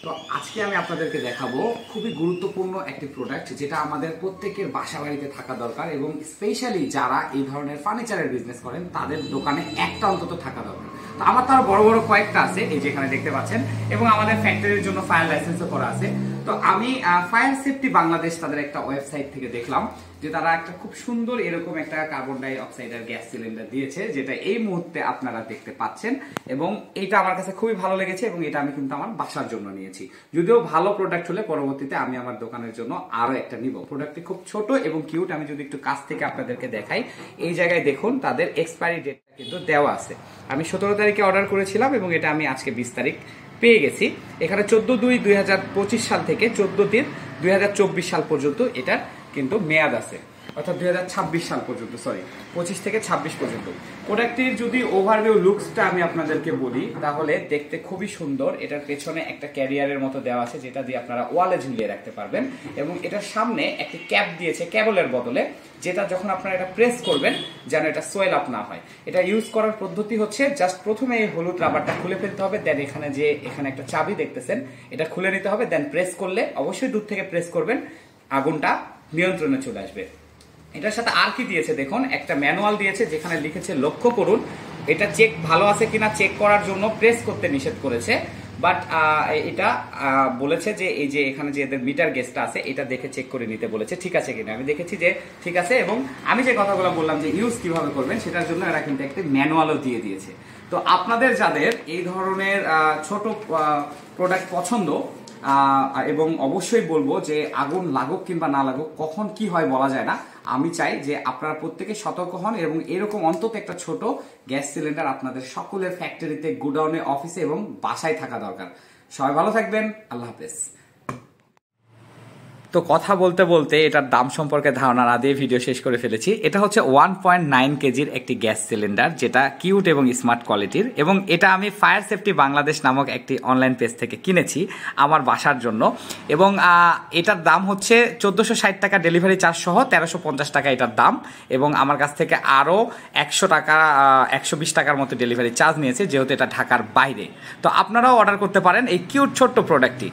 তো আজকে আমি আপনাদেরকে দেখাবো খুবই গুরুত্বপূর্ণ একটি প্রোডাক্ট যেটা আমাদের প্রত্যেকের বাসা বাড়িতে থাকা দরকার এবং স্পেশালি যারা এই ধরনের ফার্নিচারের বিজনেস করেন তাদের দোকানে একটা অন্তত থাকা দরকার। তো আমার তো আরো বড় বড় কয়েকটা আছে, এই যেখানে দেখতে পাচ্ছেন, এবং আমাদের ফ্যাক্টরির জন্য ফায়ার লাইসেন্সও করা আছে। তো আমি ফায়ার সেফটি বাংলাদেশ তাদের একটা ওয়েবসাইট থেকে দেখলাম যে তারা একটা খুব সুন্দর এরকম একটা কার্বন ডাই অক্সাইডের গ্যাস সিলিন্ডার দিয়েছে, যেটা এই মুহূর্তে আপনারা দেখতে পাচ্ছেন। এবং এটা আমার কাছে খুবই ভালো লেগেছে এবং এটা আমি কিন্তু আমার বাসার জন্য নিয়েছি। যদিও ভালো প্রোডাক্ট হলে পরবর্তীতে আমি আমার দোকানের জন্য আরো একটা নিব। প্রোডাক্টটি খুব ছোট এবং কিউট। আমি যদি একটু কাছ থেকে আপনাদেরকে দেখাই, এই জায়গায় দেখুন তাদের এক্সপায়ারি ডেটটা কিন্তু দেওয়া আছে। আমি 17 তারিখে অর্ডার করেছিলাম এবং এটা আমি আজকে 20 তারিখ পেয়ে গেছি। এখানে 14/2/2025 সাল থেকে 14/3/2024 সাল পর্যন্ত এটার কিন্তু মেয়াদ আছে, অর্থাৎ 2026 সাল পর্যন্ত, সরি 25 থেকে 26 পর্যন্ত। প্রোডাক্টটির যদি ওভারভিউ লুকসটা আমি আপনাদেরকে বলি তাহলে দেখতে খুবই সুন্দর। এটার পেছনে একটা ক্যারিয়ারের মতো দেওয়া আছে যেটা দিয়ে আপনারা ওয়ালে ঝুলিয়ে রাখতে পারবেন, এবং এটার সামনে একটি ক্যাপ দিয়েছে কেবলের বদলে, যেটা যখন আপনারা এটা প্রেস করবেন যেন এটা সোয়েল আপ না হয়। এটা ইউজ করার পদ্ধতি হচ্ছে জাস্ট প্রথমে এই হলুদ রাবারটা খুলে ফেলতে হবে, দেন এখানে একটা চাবি দেখতেছেন, এটা খুলে নিতে হবে, দেন প্রেস করলে, অবশ্যই দূর থেকে প্রেস করবেন, আগুনটা নিয়ন্ত্রণে চলে আসবে। এটার সাথে আর কি দিয়েছে দেখুন, একটা ম্যানুয়াল দিয়েছে যেখানে লিখেছে লক্ষ্য করুন। এটা চেক ভালো আছে কিনা চেক করার জন্য প্রেস করতে নিষেধ করেছে, বাট এটা বলেছে যে এই যে এখানে যে এদের মিটার গেজটা আছে এটা দেখে চেক করে নিতে বলেছে ঠিক আছে কিনা। আমি দেখেছি যে ঠিক আছে, এবং আমি যে কথাগুলো বললাম যে ইউজ কিভাবে করবেন সেটার জন্য এরা কিন্তু একটা ম্যানুয়ালও দিয়ে দিয়েছে। তো আপনাদের যাদের এই ধরনের ছোট প্রোডাক্ট পছন্দ, এবং অবশ্যই বলবো যে আগুন লাগুক কিংবা না লাগুক, কখন কি হয় বলা যায় না, আমি চাই যে আপনারা প্রত্যেকে সতর্ক হন এবং এরকম অন্তত একটা ছোট গ্যাস সিলিন্ডার আপনাদের সকলের ফ্যাক্টরিতে, গোডাউনে, অফিসে এবং বাসায় থাকা দরকার। সবাই ভালো থাকবেন, আল্লাহ হাফেজ। তো কথা বলতে বলতে এটার দাম সম্পর্কে ধারণা না দিয়ে ভিডিও শেষ করে ফেলেছি। এটা হচ্ছে 1.9 কেজির একটি গ্যাস সিলিন্ডার, যেটা কিউট এবং স্মার্ট কোয়ালিটির, এবং এটা আমি ফায়ার সেফটি বাংলাদেশ নামক একটি অনলাইন পেজ থেকে কিনেছি আমার বাসার জন্য। এবং এটার দাম হচ্ছে 1460 টাকা ডেলিভারি চার্জ সহ, 1350 টাকা এটার দাম, এবং আমার কাছ থেকে আরও 100 টাকা 120 টাকার মতো ডেলিভারি চার্জ নিয়েছে, যেহেতু এটা ঢাকার বাইরে। তো আপনারাও অর্ডার করতে পারেন এই কিউট ছোট্ট প্রোডাক্টটি।